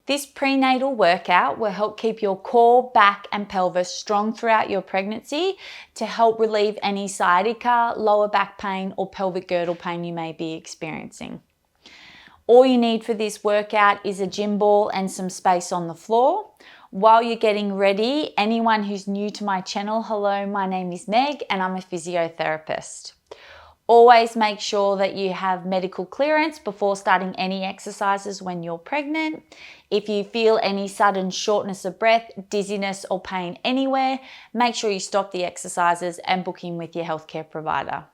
This prenatal workout will help keep your core, back and pelvis strong throughout your pregnancy to help relieve any sciatica, lower back pain or pelvic girdle pain you may be experiencing. All you need for this workout is a gym ball and some space on the floor. While you're getting ready, anyone who's new to my channel, hello, my name is Meg and I'm a physiotherapist. Always make sure that you have medical clearance before starting any exercises when you're pregnant. If you feel any sudden shortness of breath, dizziness or pain anywhere, make sure you stop the exercises and book in with your healthcare provider.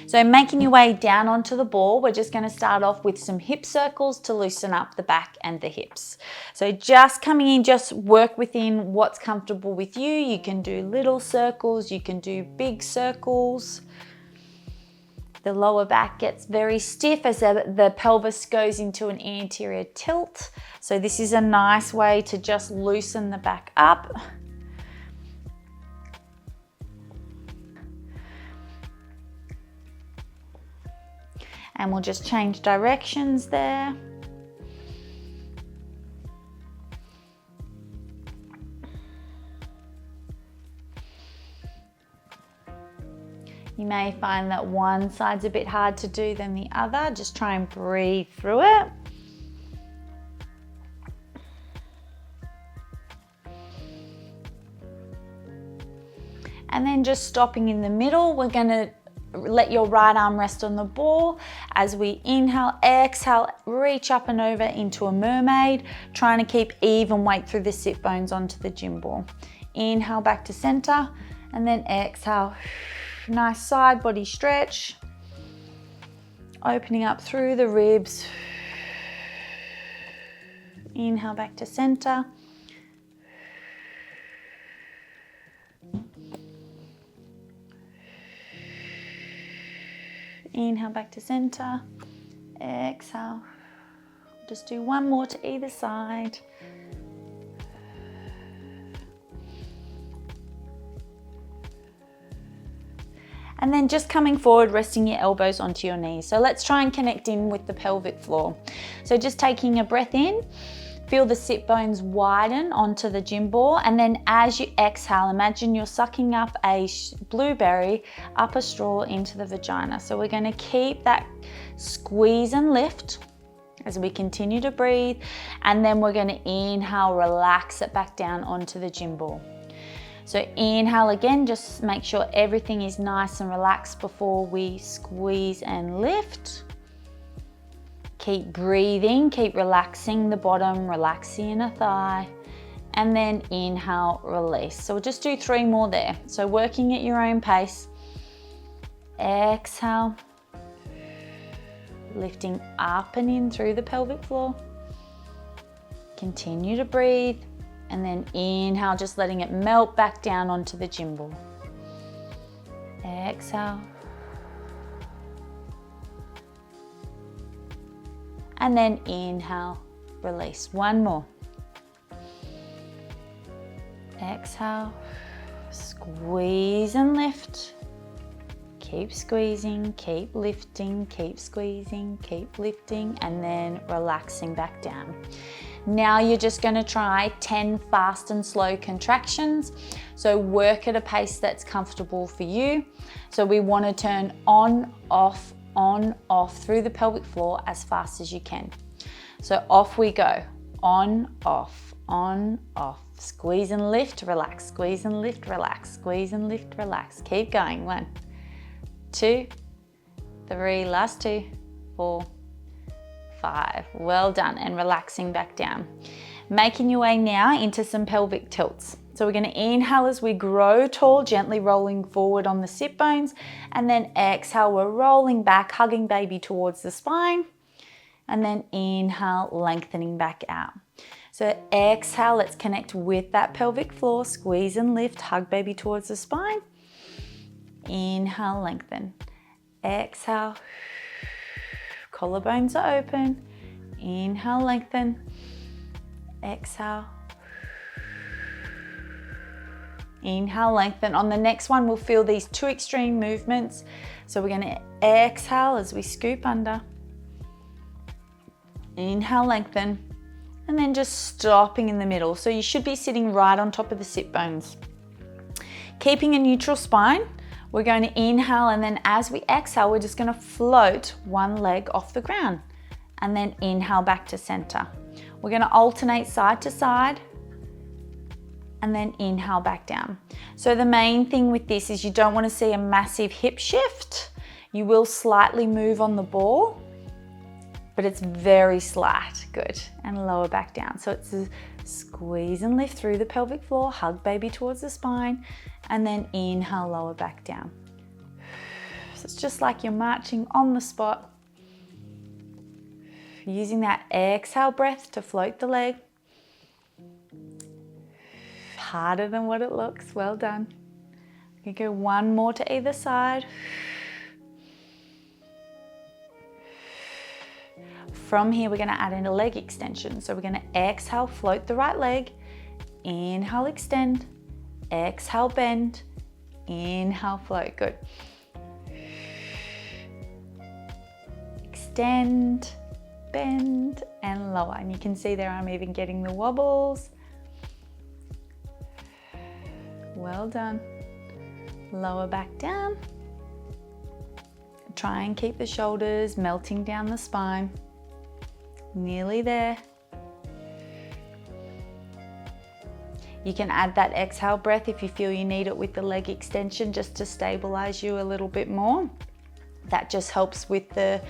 So making your way down onto the ball, we're just going to start off with some hip circles to loosen up the back and the hips. So just coming in, just work within what's comfortable with you. You can do little circles, you can do big circles. The lower back gets very stiff as the pelvis goes into an anterior tilt. So this is a nice way to just loosen the back up. And we'll just change directions there. You may find that one side's a bit hard to do than the other. Just try and breathe through it. And then just stopping in the middle, we're going to let your right arm rest on the ball. As we inhale, exhale, reach up and over into a mermaid, trying to keep even weight through the sit bones onto the gym ball. Inhale back to center and then exhale. Nice side body stretch, opening up through the ribs. Inhale back to center. Inhale back to center. Exhale. Just do one more to either side. And then just coming forward, resting your elbows onto your knees. So let's try and connect in with the pelvic floor. So just taking a breath in, feel the sit bones widen onto the gym ball. And then as you exhale, imagine you're sucking up a blueberry up a straw into the vagina. So we're gonna keep that squeeze and lift as we continue to breathe. And then we're gonna inhale, relax it back down onto the gym ball. So inhale again, just make sure everything is nice and relaxed before we squeeze and lift. Keep breathing, keep relaxing the bottom, relax the inner thigh, and then inhale, release. So we'll just do 3 more there. So working at your own pace. Exhale, lifting up and in through the pelvic floor. Continue to breathe. And then inhale, just letting it melt back down onto the gym ball. Exhale. And then inhale, release. One more. Exhale, squeeze and lift. Keep squeezing, keep lifting, keep squeezing, keep lifting, and then relaxing back down. Now you're just going to try 10 fast and slow contractions. So work at a pace that's comfortable for you. So we want to turn on, off through the pelvic floor as fast as you can. So off we go. On, off, on, off. Squeeze and lift, relax. Squeeze and lift, relax. Squeeze and lift, relax. Keep going. 1, 2, 3, last 2, 4, 5. Well done, and relaxing back down. Making your way now into some pelvic tilts. So we're going to inhale as we grow tall, gently rolling forward on the sit bones, and then exhale, we're rolling back, hugging baby towards the spine, and then inhale, lengthening back out. So exhale, let's connect with that pelvic floor, squeeze and lift, hug baby towards the spine. Inhale, lengthen. Exhale, collarbones are open. Inhale, lengthen. Exhale. Inhale, lengthen. On the next one, we'll feel these 2 extreme movements. So we're going to exhale as we scoop under. Inhale, lengthen. and then just stopping in the middle. So you should be sitting right on top of the sit bones. Keeping a neutral spine, we're going to inhale, and then as we exhale, we're just going to float one leg off the ground, and then inhale back to center. We're going to alternate side to side, and then inhale back down. So the main thing with this is you don't want to see a massive hip shift. You will slightly move on the ball, but it's very slight. Good. And lower back down. So it's a squeeze and lift through the pelvic floor, hug baby towards the spine, and then inhale, lower back down. So it's just like you're marching on the spot, using that exhale breath to float the leg. Harder than what it looks. Well done. You go one more to either side. From here, we're going to add in a leg extension. So we're going to exhale, float the right leg. Inhale, extend. Exhale, bend. Inhale, float. Good. Extend, bend, and lower. And you can see there I'm even getting the wobbles. Well done. Lower back down. Try and keep the shoulders melting down the spine. Nearly there. You can add that exhale breath if you feel you need it with the leg extension, just to stabilize you a little bit more. That just helps with the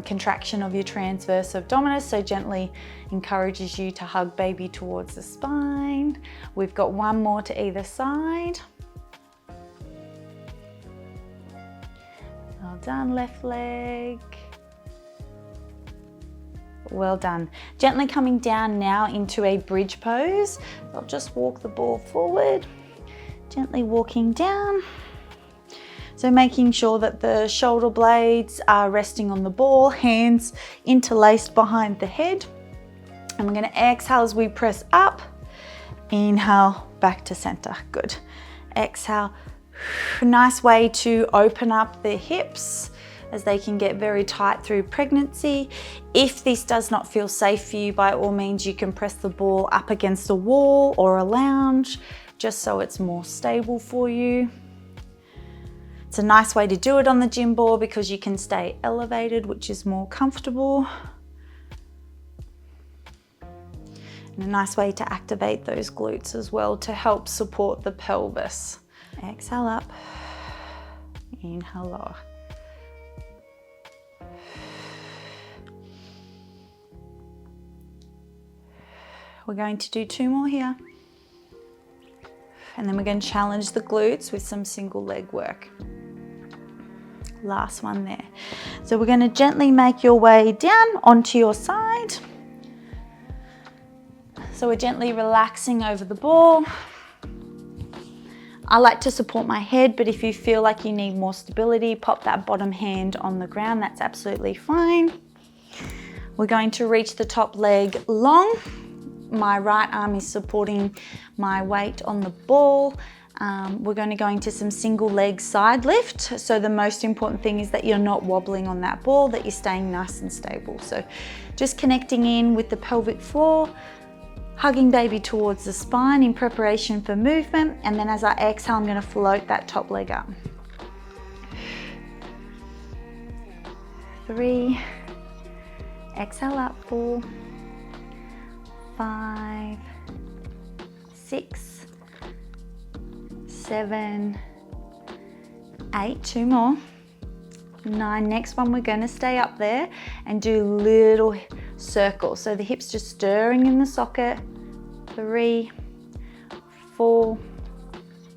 contraction of your transverse abdominis, so gently encourages you to hug baby towards the spine. We've got one more to either side. Well done, left leg. Well done. Gently coming down now into a bridge pose. I'll just walk the ball forward, gently walking down. So making sure that the shoulder blades are resting on the ball, hands interlaced behind the head. And we're going to exhale as we press up. Inhale, back to center. Good. Exhale. Nice way to open up the hips, as they can get very tight through pregnancy. If this does not feel safe for you, by all means, you can press the ball up against a wall or a lounge, just so it's more stable for you. It's a nice way to do it on the gym ball because you can stay elevated, which is more comfortable. And a nice way to activate those glutes as well to help support the pelvis. Exhale up, inhale lower. We're going to do two more here. And then we're going to challenge the glutes with some single leg work. Last one there. So we're going to gently make your way down onto your side. So we're gently relaxing over the ball. I like to support my head, but if you feel like you need more stability, pop that bottom hand on the ground. That's absolutely fine. We're going to reach the top leg long. My right arm is supporting my weight on the ball. We're going to go into some single leg side lift. So the most important thing is that you're not wobbling on that ball, that you're staying nice and stable. So just connecting in with the pelvic floor, hugging baby towards the spine in preparation for movement. And then as I exhale, I'm going to float that top leg up. 3, exhale up, 4, 5, 6, 7, 8, 2 more, 9. Next one, we're going to stay up there and do little circles. So the hips just stirring in the socket. 3, 4,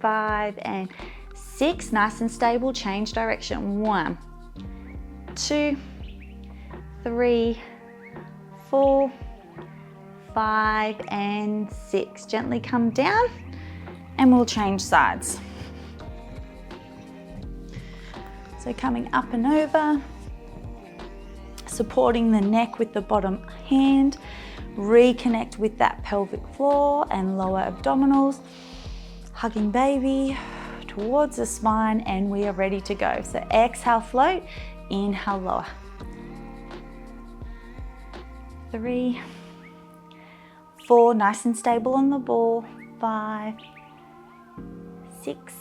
5, and 6. Nice and stable. Change direction. 1, 2, 3, 4, 5, and 6. Gently come down and we'll change sides. So coming up and over, supporting the neck with the bottom hand, reconnect with that pelvic floor and lower abdominals, hugging baby towards the spine, and we are ready to go. So exhale, float, inhale, lower. 3, 4, nice and stable on the ball, 5, 6,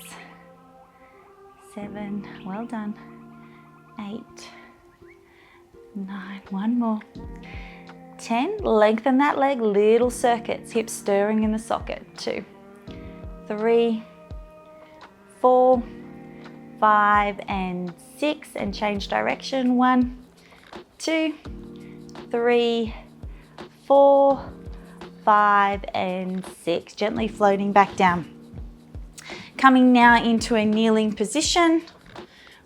7, well done, 8, 9, one more, 10, lengthen that leg, little circuits, hips stirring in the socket, 2, 3, 4, 5 and 6, and change direction, 1, 2, 3, 4, 5 and 6, gently floating back down. Coming now into a kneeling position,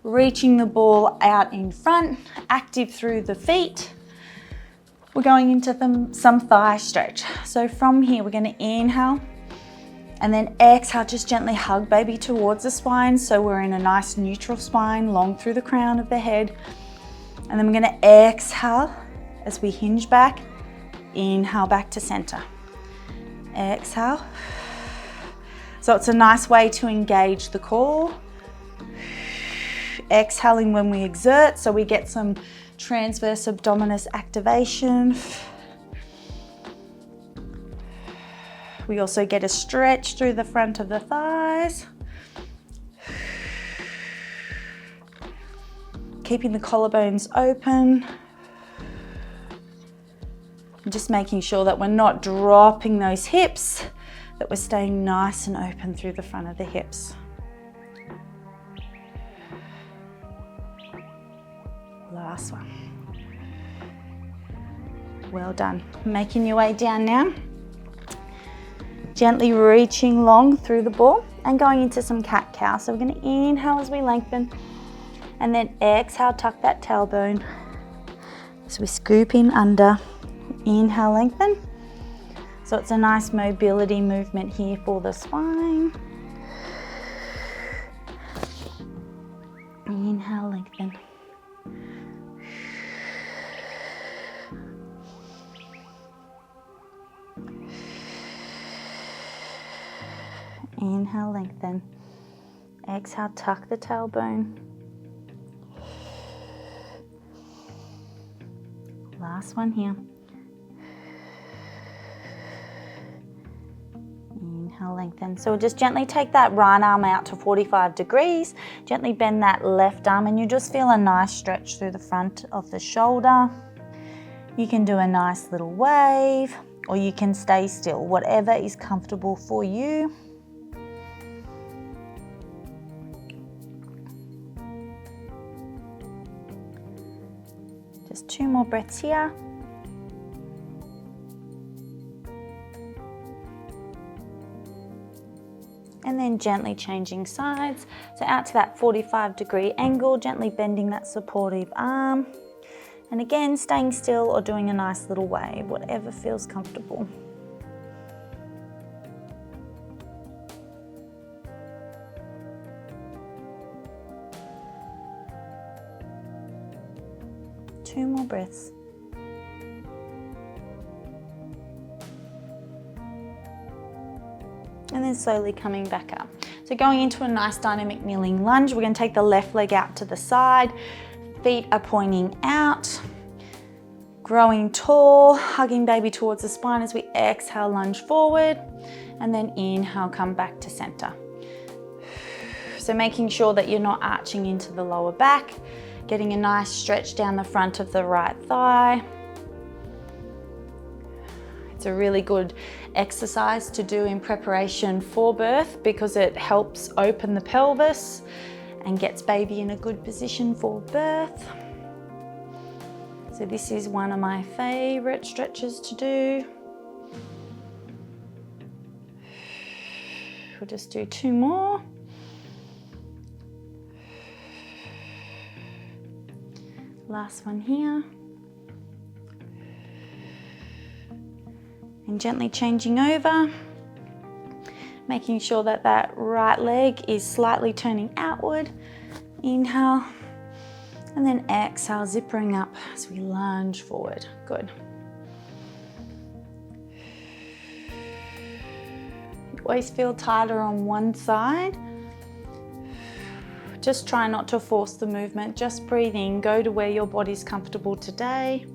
reaching the ball out in front, active through the feet. We're going into some thigh stretch. So from here, we're going to inhale and then exhale, just gently hug baby towards the spine. So we're in a nice neutral spine, long through the crown of the head. And then we're going to exhale as we hinge back, inhale back to center. Exhale. So it's a nice way to engage the core. Exhaling when we exert, so we get some transverse abdominis activation. We also get a stretch through the front of the thighs. Keeping the collarbones open. Just making sure that we're not dropping those hips, that we're staying nice and open through the front of the hips. Last one. Well done. Making your way down now. Gently reaching long through the ball and going into some cat-cow. So we're going to inhale as we lengthen and then exhale, tuck that tailbone. So we scoop in under, inhale, lengthen. So it's a nice mobility movement here for the spine. Inhale, lengthen. Inhale, lengthen. Exhale, tuck the tailbone. Last one here. Inhale, lengthen. So we'll just gently take that right arm out to 45 degrees. Gently bend that left arm and you just feel a nice stretch through the front of the shoulder. You can do a nice little wave or you can stay still, whatever is comfortable for you. Just 2 more breaths here. And then gently changing sides. So out to that 45-degree angle, gently bending that supportive arm. And again, staying still or doing a nice little wave, whatever feels comfortable. Two more breaths. And then slowly coming back up. So going into a nice dynamic kneeling lunge, we're going to take the left leg out to the side. Feet are pointing out. Growing tall, hugging baby towards the spine as we exhale, lunge forward. And then inhale, come back to center. So making sure that you're not arching into the lower back. Getting a nice stretch down the front of the right thigh. It's a really good exercise to do in preparation for birth because it helps open the pelvis and gets baby in a good position for birth. So this is one of my favorite stretches to do. We'll just do 2 more. Last one here. And gently changing over, making sure that that right leg is slightly turning outward. Inhale, and then exhale, zippering up as we lunge forward. Good. You always feel tighter on one side. Just try not to force the movement, just breathe in, go to where your body's comfortable today.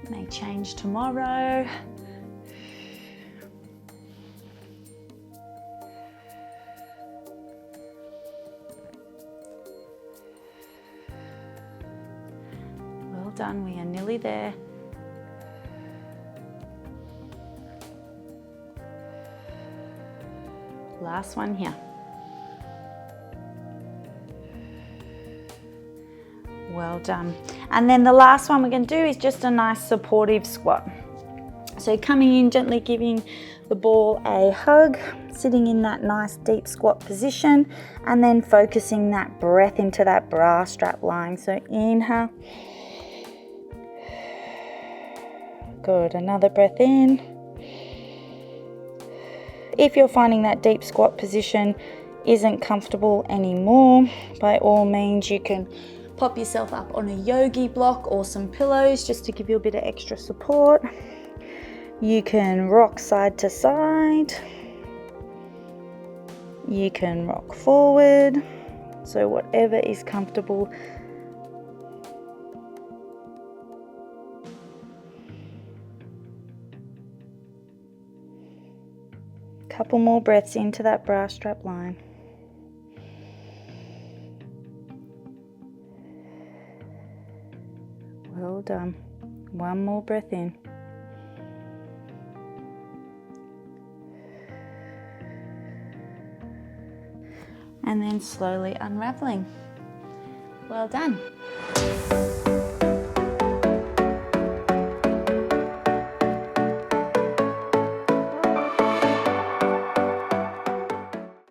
It may change tomorrow. done, we are nearly there. Last one here. Well done. And then the last one we're going to do is just a nice supportive squat. So coming in, gently giving the ball a hug, sitting in that nice deep squat position, and then focusing that breath into that bra strap line. So inhale. Good, another breath in. If you're finding that deep squat position isn't comfortable anymore, by all means you can pop yourself up on a yogi block or some pillows just to give you a bit of extra support. You can rock side to side. You can rock forward. So whatever is comfortable. Couple more breaths into that bra strap line. Well done. One more breath in. And then slowly unraveling. Well done.